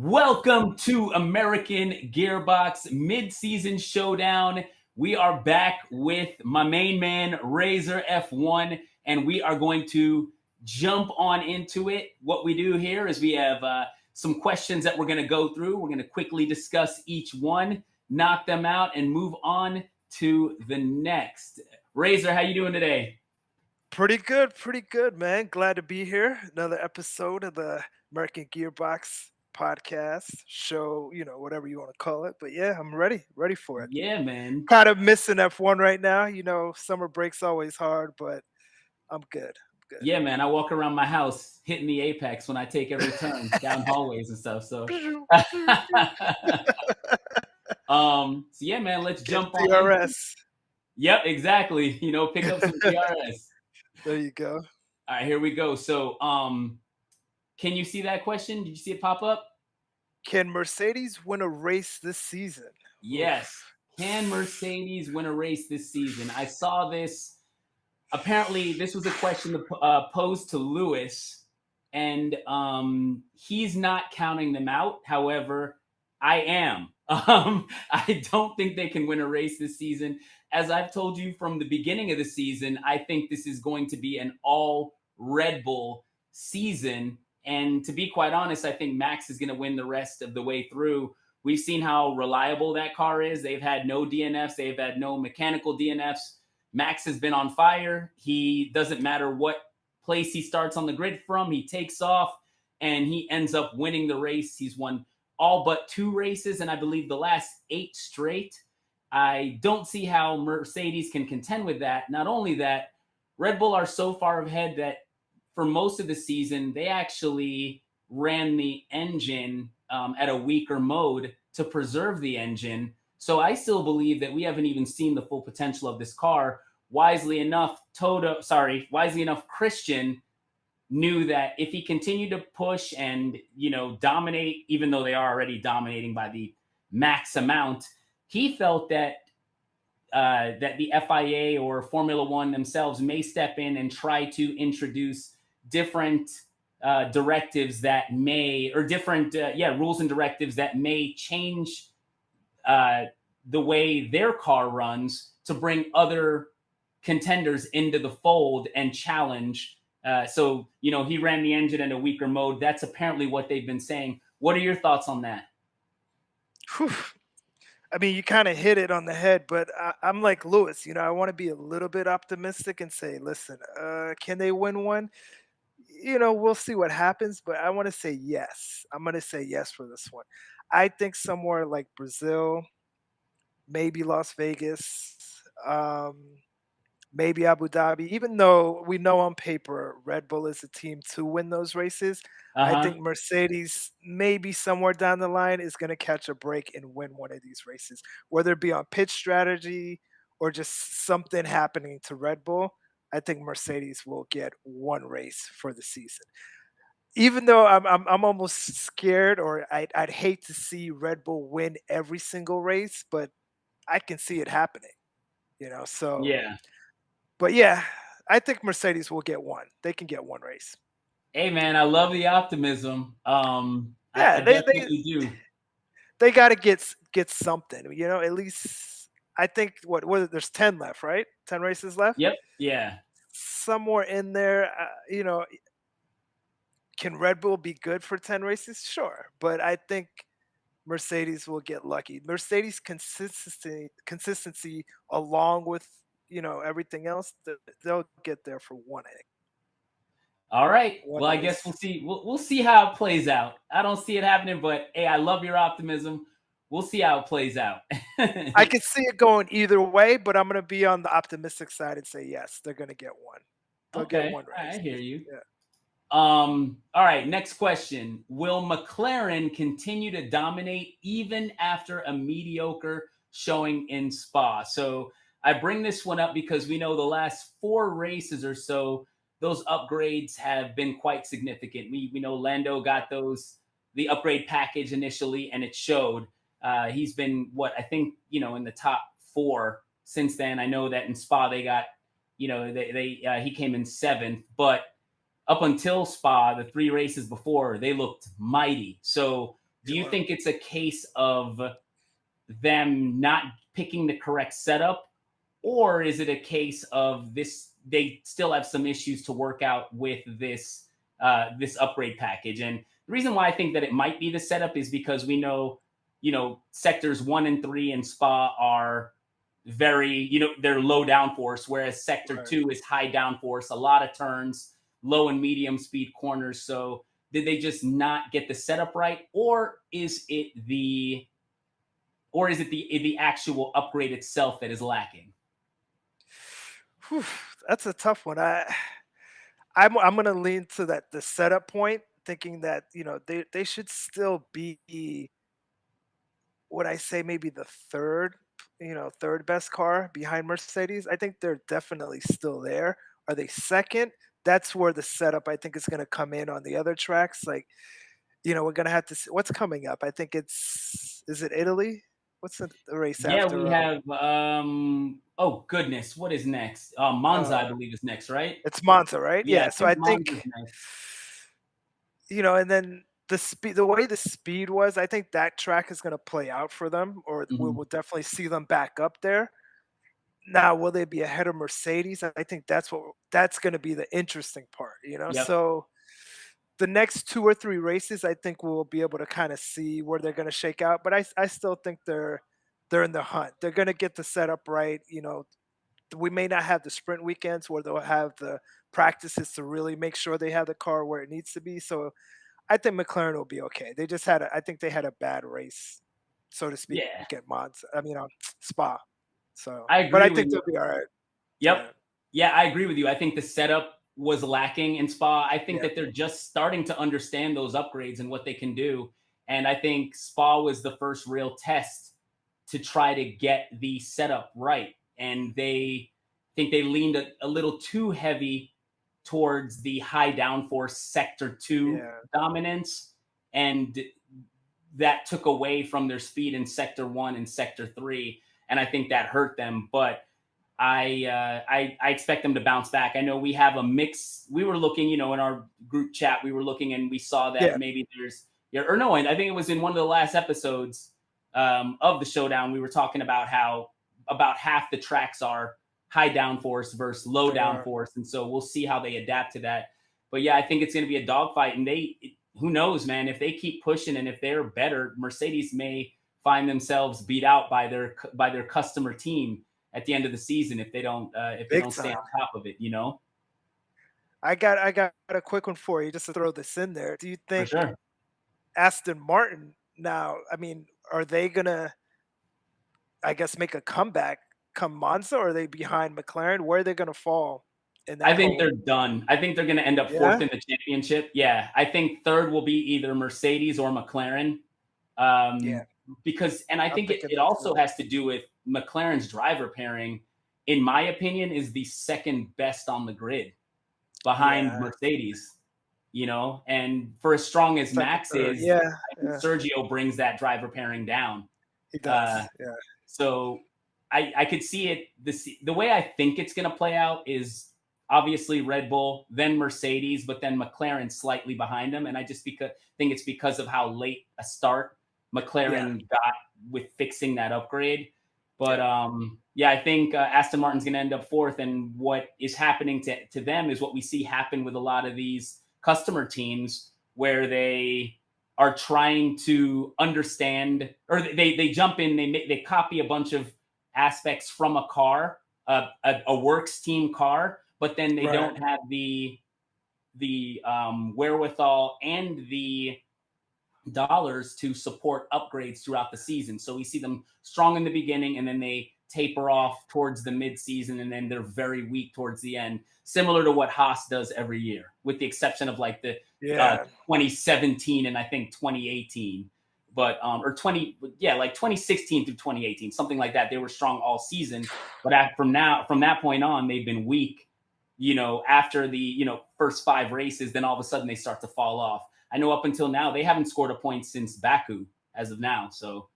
Welcome to American Gearbox Midseason Showdown. We are back with my main man, Razor F1, and we are going to jump on into it. What we do here is we have some questions that we're going to go through. We're going to quickly discuss each one, knock them out, and move on to the next. Razor, how you doing today? Pretty good, man. Glad to be here. Another episode of the American Gearbox podcast show, whatever you want to call it. But yeah, I'm ready for it. Yeah, man. Kind of missing F1 right now. Summer break's always hard, but I'm good. Yeah, man. I walk around my house hitting the apex when I take every turn down hallways and stuff. So, so yeah, man. Let's Get jump on in. DRS. Yep, exactly. Pick up some DRS. There you go. All right, here we go. So, can you see that question? Did you see it pop up? Can Mercedes win a race this season? Yes. Oof. Can Mercedes win a race this season? I saw this. Apparently, this was a question posed to Lewis, and he's not counting them out. However, I am. I don't think they can win a race this season. As I've told you from the beginning of the season, I think this is going to be an all Red Bull season. And to be quite honest, I think Max is going to win the rest of the way through. We've seen how reliable that car is. They've had no DNFs. They've had no mechanical DNFs. Max has been on fire. He doesn't matter what place he starts on the grid from. He takes off and he ends up winning the race. He's won all but 2 races, and I believe the last 8 straight. I don't see how Mercedes can contend with that. Not only that, Red Bull are so far ahead that for most of the season, they actually ran the engine at a weaker mode to preserve the engine. So I still believe that we haven't even seen the full potential of this car. Wisely enough, Christian knew that if he continued to push and, dominate, even though they are already dominating by the max amount, he felt that that the FIA or Formula One themselves may step in and try to introduce different directives that may, or different rules and directives that may change the way their car runs to bring other contenders into the fold and challenge. So he ran the engine in a weaker mode. That's apparently what they've been saying. What are your thoughts on that? Whew. I mean, you kind of hit it on the head, but I'm like Lewis. I want to be a little bit optimistic and say, listen, can they win one? We'll see what happens, but I want to say yes. I'm going to say yes for this one. I think somewhere like Brazil, maybe Las Vegas, maybe Abu Dhabi, even though we know on paper Red Bull is a team to win those races. I think Mercedes, maybe somewhere down the line, is going to catch a break and win one of these races, whether it be on pitch strategy or just something happening to Red Bull. I think Mercedes will get one race for the season. Even though I'm almost scared, or I'd hate to see Red Bull win every single race, but I can see it happening. So Yeah. but yeah, I think Mercedes will get one. They can get one race. Hey, man, I love the optimism. I Yeah, definitely do. they got to get something. At least I think there's 10 left, right? 10 races left. Yep. Yeah. Somewhere in there, can Red Bull be good for 10 races? Sure, but I think Mercedes will get lucky. Mercedes consistency along with everything else, they'll get there for one egg. All right. One Well, I guess race. we'll see. We'll see how it plays out. I don't see it happening, but hey, I love your optimism. We'll see how it plays out. I could see it going either way, but I'm going to be on the optimistic side and say yes, they're going to get one. They'll get one race. I hear you. Yeah. All right, next question. Will McLaren continue to dominate even after a mediocre showing in Spa? So I bring this one up because we know the last 4 races or so, those upgrades have been quite significant. We know Lando got the upgrade package initially, and it showed. He's been I think in the top 4 since then. I know that in Spa they got he came in 7th, but up until Spa, the 3 races before, they looked mighty. So do you think it's a case of them not picking the correct setup, or is it a case of this they still have some issues to work out with this upgrade package? And the reason why I think that it might be the setup is because we know, sectors 1 and 3 in Spa are very, they're low downforce, whereas sector Right. 2 is high downforce, a lot of turns, low and medium speed corners. So did they just not get the setup right, or is it the actual upgrade itself that is lacking? Whew, that's a tough one. I'm gonna lean to that the setup point, thinking that they should still be what I say maybe the third best car behind Mercedes. I think they're definitely still there. Are they second? That's where the setup I think is going to come in on the other tracks. Like, we're going to have to see what's coming up. I think is it Italy? What's the race Yeah, we after? have oh goodness, what is next? Monza, I Uh, believe, is next, right? it's Monza, right? Yeah, Yeah. I So think I Monza's think next. and then the way the speed was, I think that track is going to play out for them, or we Mhm. will definitely see them back up there. Now, will they be ahead of Mercedes? I think that's gonna be the interesting part. Yep. So, the next 2 or 3 races, I think we'll be able to kinda see where they're gonna shake out, but I still think they're in the hunt. They're gonna get the setup right. We may not have the sprint weekends where they'll have the practices to really make sure they have the car where it needs to be, so I think McLaren will be okay. They just I think they had a bad race, so to speak, Yeah, at Spa. I But I agree with think you. they'll be alright. Yep. Yeah, Yeah, I agree with you. I think the setup was lacking in Spa. I think yeah, that they're just starting to understand those upgrades and what they can do. And I think Spa was the first real test to try to get the setup right. And they think they leaned a little too heavy towards the high downforce sector 2 yeah. dominance. And that took away from their speed in sector 1 and sector 3. And I think that hurt them. But I expect them to bounce back. I know we have a mix. We were looking, in our group chat, we were looking and we saw that Yeah, maybe there's, yeah, or no, I think it was in one of the last episodes of the showdown. We were talking about how about half the tracks are high downforce versus low they are. downforce, and so we'll see how they adapt to that. But yeah, I think it's going to be a dogfight, and who knows, man, if they keep pushing and if they're better, Mercedes may find themselves beat out by their customer team at the end of the season if they Big don't stay time. on top of it. I got a quick one for you just to throw this in there. Do you For think sure. Aston Martin now, are they gonna, I guess, make a comeback come Monza, or are they behind McLaren? Where are they gonna fall in I that think whole they're done. I think they're going to end up fourth Yeah? in the championship. Yeah, I think third will be either Mercedes or McLaren. Yeah, Because, and I I'm think it, thinking it that also too. has to do with McLaren's driver pairing, in my opinion, is the second best on the grid behind Yeah, Mercedes. And for as strong as 2nd, Max 3rd. is, Yeah, I think yeah, Sergio brings that driver pairing down. he Uh, does. Yeah, so I could see it. The way I think it's going to play out is obviously Red Bull, then Mercedes, but then McLaren slightly behind them. And I just think it's because of how late a start yeah, McLaren got with fixing that upgrade. But yeah, yeah, I think Aston Martin's going to end up fourth. And what is happening to them is what we see happen with a lot of these customer teams, where they are trying to understand, or they jump in, they copy a bunch of aspects from a car, a works team car, but then they right. don't have the wherewithal and the dollars to support upgrades throughout the season. So we see them strong in the beginning, and then they taper off towards the mid-season, and then they're very weak towards the end, similar to what Haas does every year, with the exception of like the Yeah, 2017 and I think 2018, but or 20, yeah, like 2016 through 2018, something like that. They were strong all season, but from that point on, they've been weak. After the first 5 races, then all of a sudden they start to fall off. I know up until now they haven't scored a point since Baku as of now. So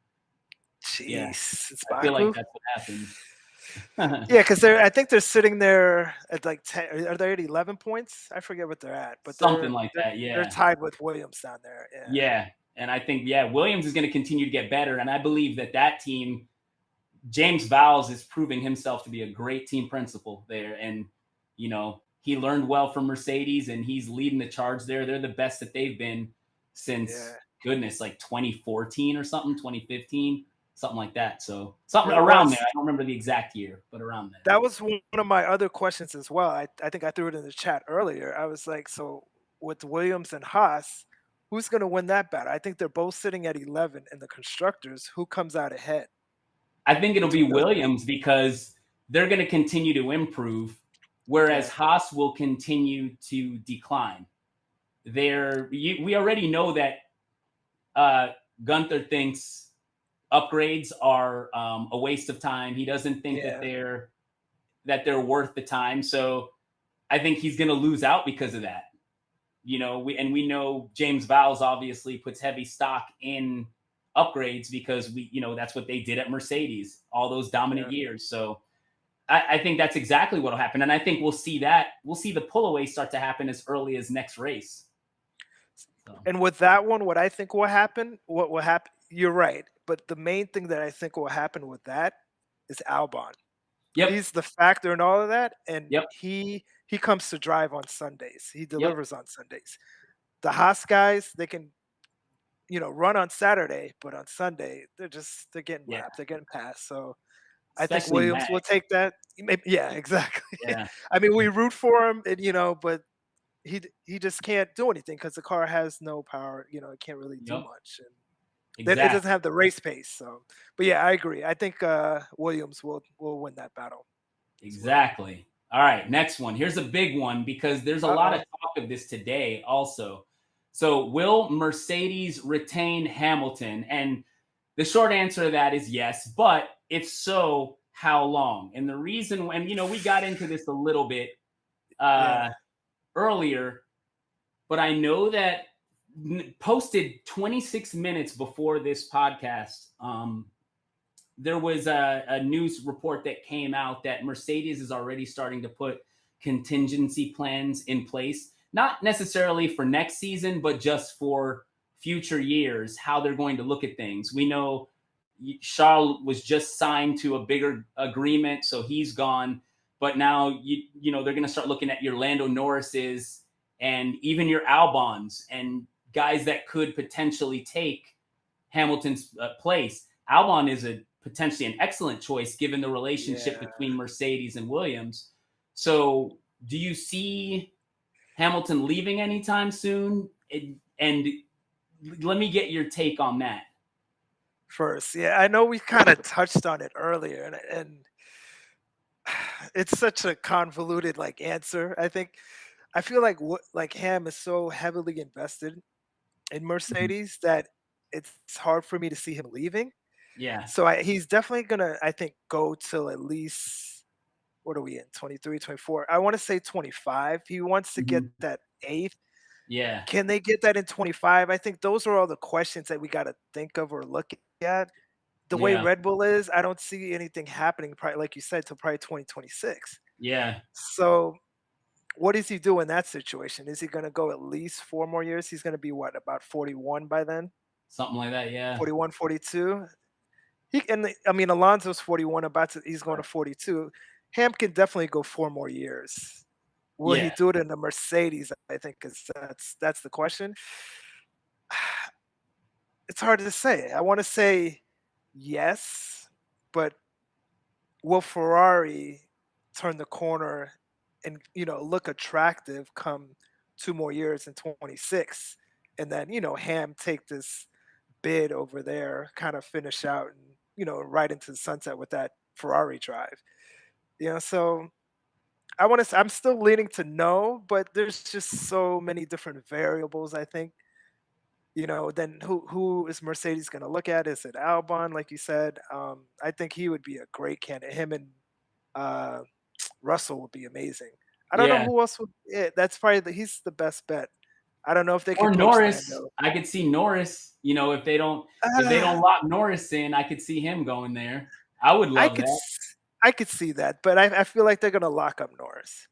yeah, jeez, it's I feel like Baku. that's what happened. Yeah, because I think they're sitting there at like 10. Are they at 11 points? I forget what they're at, but Something like that. they're Yeah. tied with Williams down there. Yeah, Yeah. And I think, yeah, Williams is going to continue to get better. And I believe that team, James Vowles is proving himself to be a great team principal there. And, he learned well from Mercedes and he's leading the charge there. They're the best that they've been since, Yeah, goodness, like 2014 or something, 2015, something like that. So something it around there. was. I don't remember the exact year, but around there. That was one of my other questions as well. I think I threw it in the chat earlier. I was like, so with Williams and Haas, who's going to win that battle? I think they're both sitting at 11 in the constructors. Who comes out ahead I think it'll be between those? Williams because they're going to continue to improve, whereas Yeah, Haas will continue to decline. We already know that Gunther thinks upgrades are a waste of time. He doesn't think that yeah, they're worth the time. So I think he's going to lose out because of that. We know James Vowles obviously puts heavy stock in upgrades because that's what they did at Mercedes all those dominant yeah. years. So I think that's exactly what will happen, and I think we'll see the pull away start to happen as early as next race. So. And with that one, what I think will happen, what will happen, you're right. But the main thing that I think will happen with that is Albon. Yep. He's the factor in all of that, and Yep. he comes to drive on Sundays. He Yep. delivers on Sundays. The Haas guys, they can run on Saturday, but on Sunday they're getting Yeah. lapped, they're getting passed. So I think Especially Williams will Max. take that. Yeah, exactly. Yeah. I mean, we root for him, and but he just can't do anything because the car has no power. It can't really do Yep. much, and it Exactly. doesn't have the race pace. So, but yeah, I agree. I think Williams will win that battle. Exactly. All right, next one. Here's a big one because there's a lot Uh-oh. of talk of this today also. So, will Mercedes retain Hamilton? And the short answer to that is yes, but if so, how long? And the reason, and we got into this a little bit Yeah. earlier, but I know that posted 26 minutes before this podcast, there was a news report that came out that Mercedes is already starting to put contingency plans in place, not necessarily for next season, but just for future years, how they're going to look at things. We know Charles was just signed to a bigger agreement, so he's gone. But now, they're going to start looking at your Lando Norris's and even your Albons and guys that could potentially take Hamilton's place. Albon is potentially an excellent choice given the relationship Yeah. between Mercedes and Williams. So, do you see Hamilton leaving anytime soon? And let me get your take on that. First, yeah, I know we kind of touched on it earlier, and it's such a convoluted answer. I feel like Ham is so heavily invested in Mhm. Mercedes that it's hard for me to see him leaving. Yeah. So he's definitely gonna, I think, go till at least, what are we in, 23, 24? I want to say 25. He wants to get Mhm. that eighth. Yeah. Can they get that in 25? I think those are all the questions that we got to think of or look at. The way Yeah. Red Bull is, I don't see anything happening, probably, like you said, till probably 2026. Yeah. So what does he do in that situation? Is he going to go at least 4 more years? He's going to be what, about 41 by then? Something like that. Yeah. 41, 42? I mean, Alonso's 41, he's going to Right. 42. Ham can definitely go 4 more years. Will he Yeah. do it in the Mercedes? I think that's the question. It's hard to say. I want to say yes, but will Ferrari turn the corner and look attractive come 2 more years in 26, and then Ham take this bid over there, kind of finish out and right into the sunset with that Ferrari drive. So I'm still leaning to no, but there's just so many different variables. I think then who is Mercedes going to look at? Is it Albon, like you said? I think he would be a great candidate. Him and uh, Russell would be amazing. I don't know Yeah. who else would. That's probably he's the best bet. I don't know if they Or could poach Norris. Lando. I could see Norris. If they don't Uh, lock Norris in, I could see him going there. I would I love could that. I could see that, but I feel like they're gonna lock up Norris.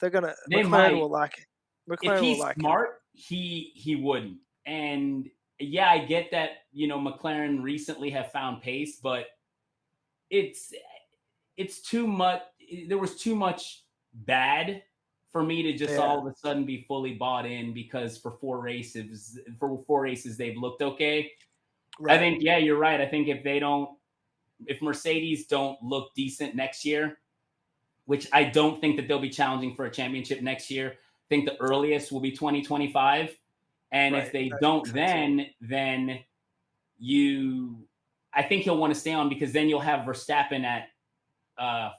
They're gonna They McLaren will might. lock it. If McLaren will he's lock him. smart, he wouldn't. And yeah, I get that, McLaren recently have found pace, but it's it's too much. There was too much bad for me to just Yeah, all of a sudden be fully bought in because for 4 races they've looked okay. I right. think, yeah, you're right. I think if Mercedes don't look decent next year, which I don't think that they'll be challenging for a championship next year. I think the earliest will be 2025. And if Right. they I think don't, so too. then you, I think he'll want to stay on because then you'll have Verstappen at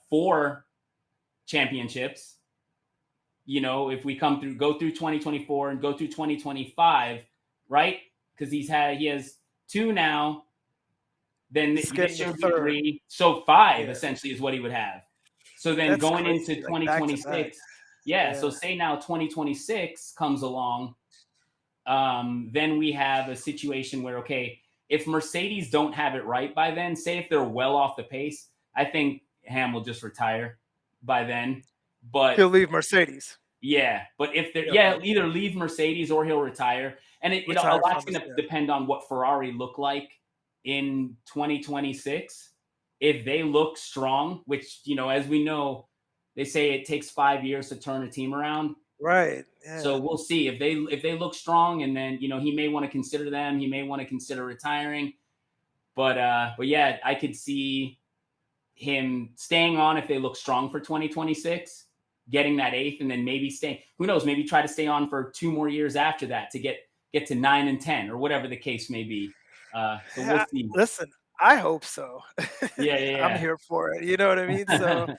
4 championships. If we go through 2024 and go through 2025, right? Because he has 2 now. Then He's getting this the year would be third. 3, so 5 Yeah, essentially is what he would have. So then that's going into crazy. Like back to back. 2026, yeah. So Yeah. say now 2026 comes along, then we have a situation where, okay, if Mercedes don't have it right by then, say if they're well off the pace, I think Ham will just retire by then. But He'll leave Mercedes. yeah, but if they're, Yeah, yeah, either leave Mercedes or he'll retire, and a retire lot's from us. going to Yeah. depend on what Ferrari look like in 2026. If they look strong, which as we know, they say it takes 5 years to turn a team around. Right. So Yeah. we'll see if they look strong, and then he may want to consider them. He may want to consider retiring, but yeah, I could see him staying on if they look strong for 2026, getting that eighth, and then maybe staying. Who knows? Maybe try to stay on for 2 more years after that to get to 9 and 10 or whatever the case may be. So we'll Yeah, see. listen, I hope so. Yeah, I'm yeah, here for it. You know what I mean? So yeah,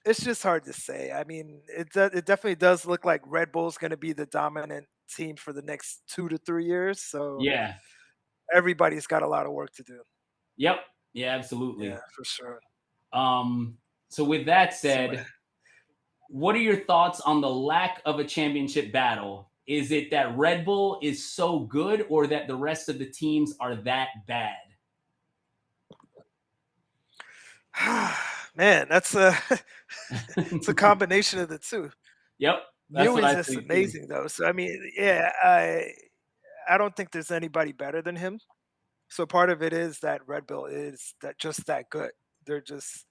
it's just hard to say. I mean, it definitely does look like Red Bull's going to be the dominant team for the next 2 to 3 years. So yeah. everybody's got a lot of work to do. Yep. Yeah, Yeah, absolutely. for sure. So with that So said, what are your thoughts on the lack of a championship battle? Is it that Red Bull is so good, or that the rest of the teams are that bad? man, that's a it's a combination of the two. Yep, that's what Newey's I just think too. amazing though. So I mean, yeah, I don't think there's anybody better than him. So part of it is that Red Bull is that just that good. They're just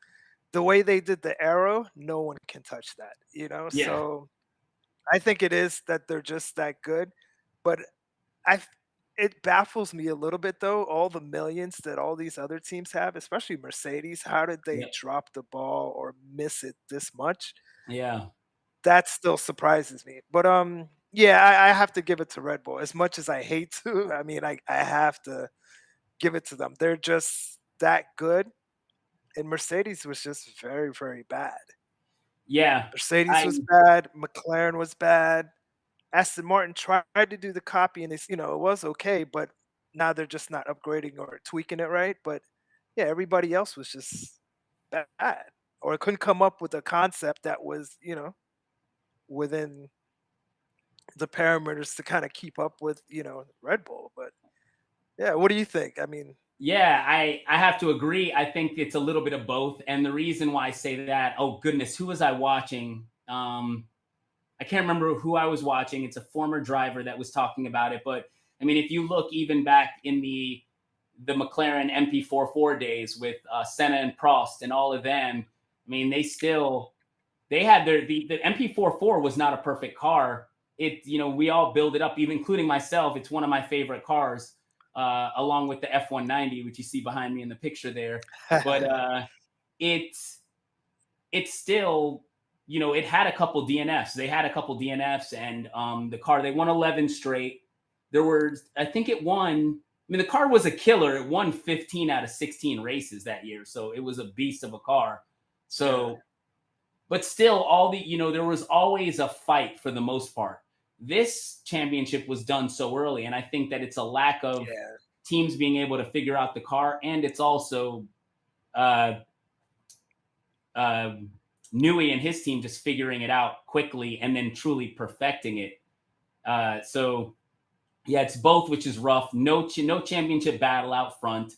the way they did the arrow, no one can touch that, you know? Yeah, So I think it is that they're just that good. But I it baffles me a little bit though, all the millions that all these other teams have, especially Mercedes. How did they yep, drop the ball or miss it this much? yeah, That still surprises me. But yeah, I have to give it to Red Bull. As much as I hate to, I mean, I have to give it to them. They're just that good. And Mercedes was just very, very bad. yeah. Mercedes I was bad. McLaren was bad. Aston Martin tried to do the copy, and it was okay, but now they're just not upgrading or tweaking it right. But yeah, everybody else was just bad, or couldn't come up with a concept that was, within the parameters to kind of keep up with, Red Bull. But yeah, what do you think? I mean, Yeah, I have to agree. I think it's a little bit of both, and the reason why I say that, oh goodness, who was I watching? I can't remember who I was watching. It's a former driver that was talking about it, but I mean, if you look even back in the McLaren MP44 days with Senna and Prost and all of them, I mean, they had the MP44 was not a perfect car. We all build it up, even including myself. It's one of my favorite cars, along with the F190, which you see behind me in the picture there. But it's it's still, it had a couple DNFs. They had a couple DNFs, and the car, they won 11 straight. There were, I think it won. I mean, the car was a killer. It won 15 out of 16 races that year, so it was a beast of a car. yeah, So, but still, there was always a fight for the most part. This championship was done so early, and I think that it's a lack of yeah, teams being able to figure out the car, and it's also uh, uh, Newey and his team just figuring it out quickly and then truly perfecting it. So yeah, it's both, which is rough. No championship battle out front.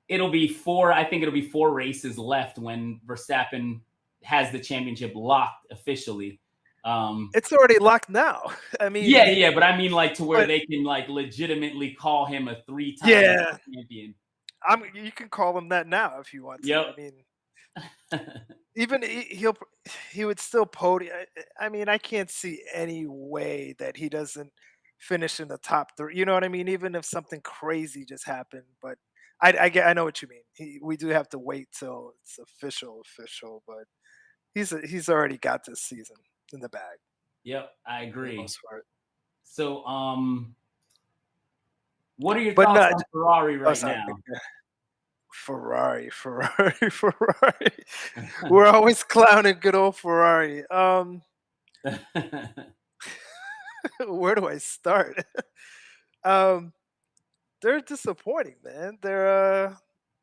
It'll be four. I think it'll be 4 races left when Verstappen has the championship locked officially. Um, It's already locked now. I yeah, mean, yeah, but I mean, like to where but they can like legitimately call him a three-time yeah, champion. you can call him that now if you want to. Yep. I mean, even he would still podium. I mean, I can't see any way that he doesn't finish in the top three. You know what I mean? Even if something crazy just happened, but I know what you mean. We do have to wait till it's official. But he's already got this season in the bag Yep, I for the agree. most part. So, what are your But thoughts no, on Ferrari oh, right sorry. now? Ferrari. We're always clowning good old Ferrari. Where do I start? um, they're disappointing, man.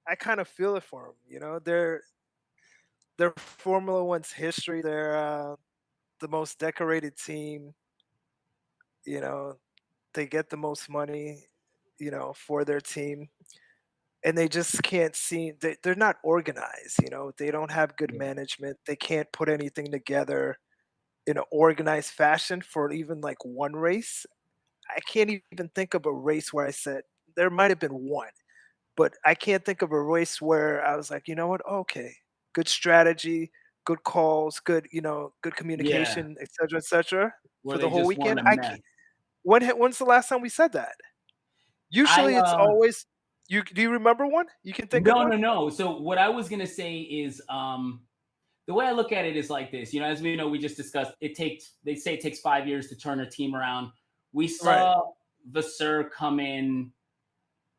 I kind of feel it for them. You know, they're Formula One's history. They're the most decorated team. You know, they get the most money. For their team, and they just can't seem. They're not organized. They don't have good Yeah. management. They can't put anything together in an organized fashion for even like one race. I can't even think of a race where I said there might have been one, but I can't think of a race where I was like, you know what? Okay, good strategy, good calls, good Yeah, communication, et cetera, where for the they whole just weren't weekend. a I can't. mess. When's the last time we said that? I Usually, it's always. Do you remember one? You can think of No, one. no, no. So what I was gonna say is the way I look at it is like this. As we know, we just discussed they say it takes 5 years to turn a team around. We Right. saw Vasseur come in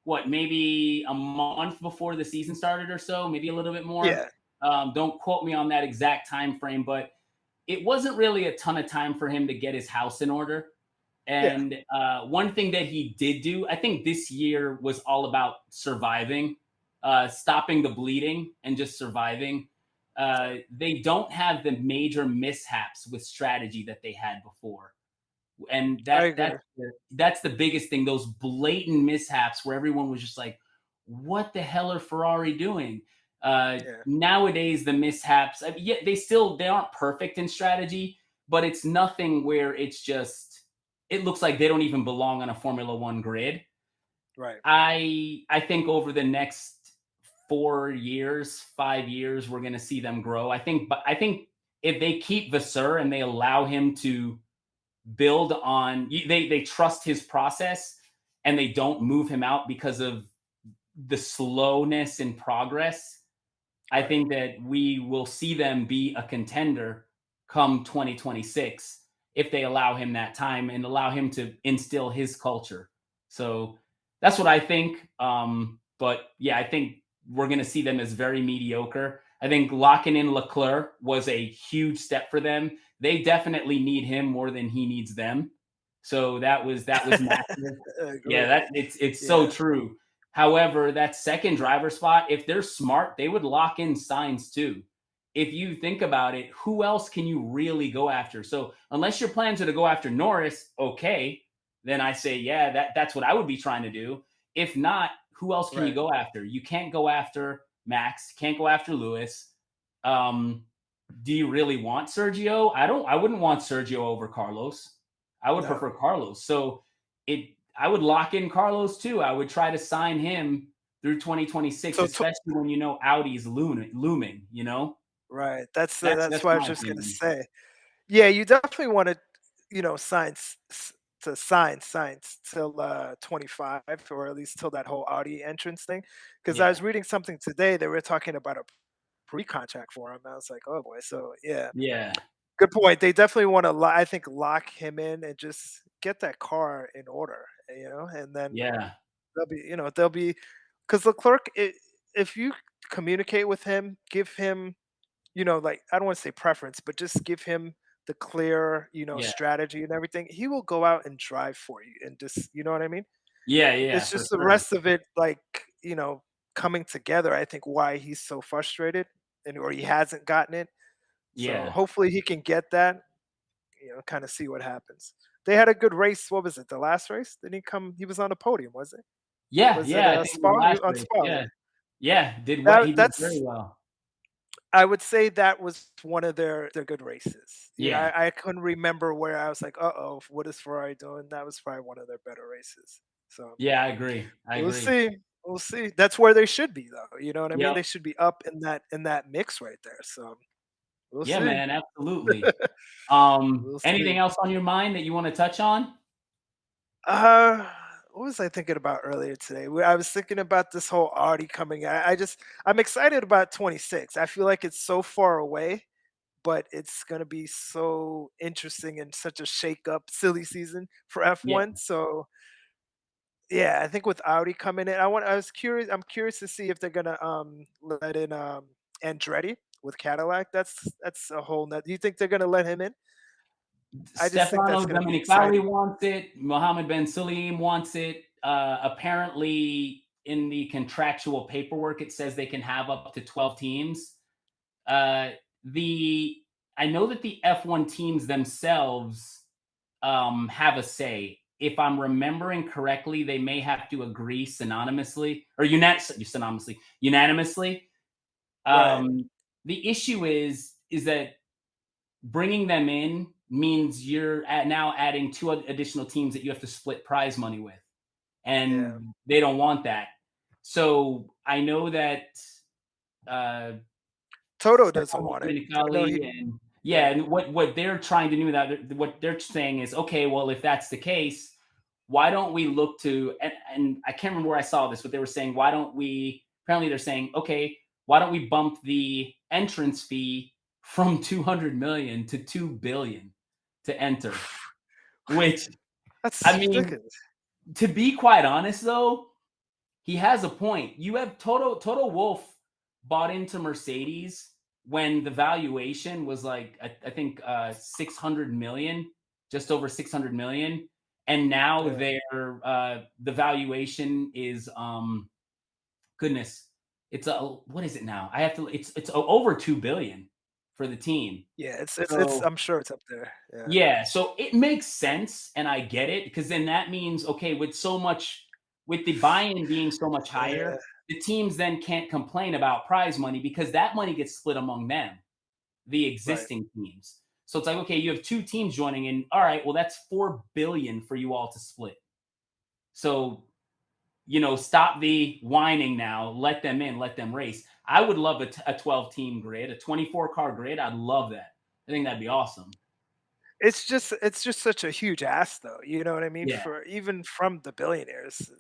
what, maybe a month before the season started or so, maybe a little bit more. Yeah. Don't quote me on that exact time frame, but it wasn't really a ton of time for him to get his house in order. Yeah. And one thing that he did do, I think this year was all about surviving, stopping the bleeding, and just surviving. They don't have the major mishaps with strategy that they had before, and I that agree. that's the biggest thing. Those blatant mishaps where everyone was just like, "What the hell are Ferrari doing?" Yeah. Nowadays, the mishaps, yeah, they aren't perfect in strategy, but it's nothing where it looks like they don't even belong on a Formula One grid. Right. I think over the next 4 years, 5 years, we're going to see them grow. I think if they keep Vasseur and they allow him to build on, they trust his process and they don't move him out because of the slowness in progress. I Right. think that we will see them be a contender come 2026 if they allow him that time and allow him to instill his culture. So that's what I think. But yeah, I think we're going to see them as very mediocre. I think locking in Leclerc was a huge step for them. They definitely need him more than he needs them. So that was massive. Yeah, Agree. it's so Yeah. true. However, that second driver spot, if they're smart, they would lock in Signs too. If you think about it, who else can you really go after? So unless your plans are to go after Norris, okay, then I say, yeah, that's what I would be trying to do. If not, who else can you Right. go after? You can't go after Max, can't go after Lewis. Um, do you really want Sergio? I wouldn't want Sergio over Carlos. I would No. prefer Carlos. So I would lock in Carlos too. I would try to sign him through 2026, So especially when Audi's looming. right. That's That's what I was my just gonna opinion. say. Yeah, you definitely want to, signs till 25, or at least till that whole Audi entrance thing. Because I Yeah. was reading something today, they were talking about a pre-contract for him. I was like, oh boy. So yeah, Yeah. good point. They definitely want to, I think, lock him in and just get that car in order. And then Yeah. they'll be because Leclerc, if you communicate with him, give him, like, I don't want to say preference, but just give him the clear, Yeah. strategy and everything. He will go out and drive for you and just, you know what I mean? Yeah. Yeah. It's For just the sure. rest of it, like, coming together. I think why he's so frustrated or he hasn't gotten it. So Yeah. hopefully he can get that, kind of see what happens. They had a good race. What was it? The last race? Didn't he come? He was on the podium, was it? Yeah. Was it Yeah. I think the Spa? He last was on race. Spa, Yeah. yeah. Yeah. Did what That he did very that's well. I would say that was one of their good races. Yeah. I couldn't remember where I was like, "Uh-oh, what is Ferrari doing?" That was probably one of their better races. So, Yeah, I agree. I we'll agree. see. We'll see. That's where they should be though, you know what I mean? Yep. They should be up in that mix right there. So, we'll Yeah, see. man, absolutely. We'll see. Anything else on your mind that you want to touch on? Uh, what was I thinking about earlier today? I was thinking about this whole Audi coming. I'm excited about 26. I feel like it's so far away, but it's gonna be so interesting and such a shake up, silly season for Yeah. F1. So yeah, I think with Audi coming in, I was curious. I'm curious to see if they're gonna let in Andretti with Cadillac. That's a whole nother. Do you think they're gonna let him in? I just think that's Stefano gonna be Domenicali exciting. wants it. Mohammed Ben Sulayem wants it. Apparently, in the contractual paperwork, it says they can have up to 12 teams. Uh, the I know that the F1 teams themselves have a say. If I'm remembering correctly, they may have to agree synonymously or unanimously. Right. Um, the issue is that bringing them in means you're now adding two additional teams that you have to split prize money with, Yeah. and they don't want that. So I know that uh, Toto doesn't Stefano want it. I know he. Domenicali and yeah, Yeah. and what they're trying to do that what they're saying is okay. Well, if that's the case, why don't we look to and I can't remember where I saw this, but they were saying why don't we? Apparently, they're saying okay, why don't we bump the entrance fee from 200 million to 2 billion to enter? Which I That's mean, ridiculous. to be quite honest, though, he has a point. You have Toto Wolf bought into Mercedes when the valuation was like I think 600 million, just over 600 million, and now Yeah. the valuation is goodness, it's a what is it now? I have to it's over 2 billion for the team. Yeah, it's So I'm sure it's up there. Yeah. yeah, so it makes sense, and I get it because then that means okay, with the buy-in being so much Yeah. higher, the teams then can't complain about prize money because that money gets split among them, the Right. existing teams. So it's like, okay, you have two teams joining in. All right, well, that's 4 billion for you all to split. So, stop the whining now. Let them in, let them race. I would love a 12 team grid, a 24 car grid. I'd love that. I think that'd be awesome. It's just such a huge ask though, you know what I mean? Yeah. For even from the billionaires.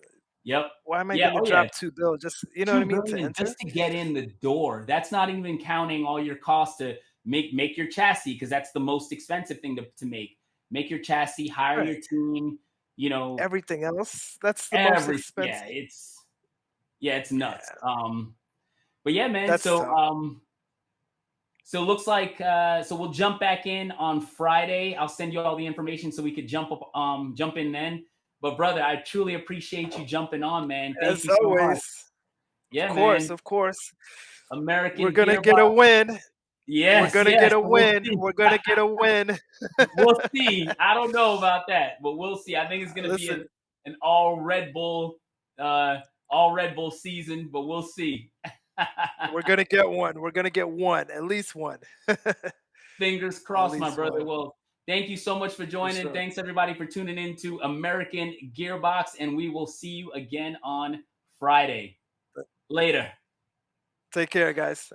Yep. Why am I Yeah. gonna Oh, yeah. drop 2 bill just you know what I mean, to 2 billion enter? just to get in the door. That's not even counting all your costs to make your chassis because that's the most expensive thing to make. Make your chassis, hire your Right. team. You know, Everything else, that's the most every yeah, expensive. it's nuts. Yeah, But yeah, man. that's So tough. so it looks like so we'll jump back in on Friday. I'll send you all the information so we could jump in then. But brother, I truly appreciate you jumping on, man. Thank As you so much. always. Of Yeah, course, man. of course. We're American gonna get a Gearbox. win. We're Yes, gonna yes. get a We'll win. see. We're gonna get a win. We'll see. I don't know about that, but we'll see. I think it's going to be Listen, an uh, all Red Bull season, but we'll see. we're gonna get one. We're gonna get one, at least one. Fingers At crossed, my least brother. one, Well, thank you so much for for joining. sure. Thanks everybody for tuning in to American Gearbox, and we will see you again on Friday. Later. Take care, guys.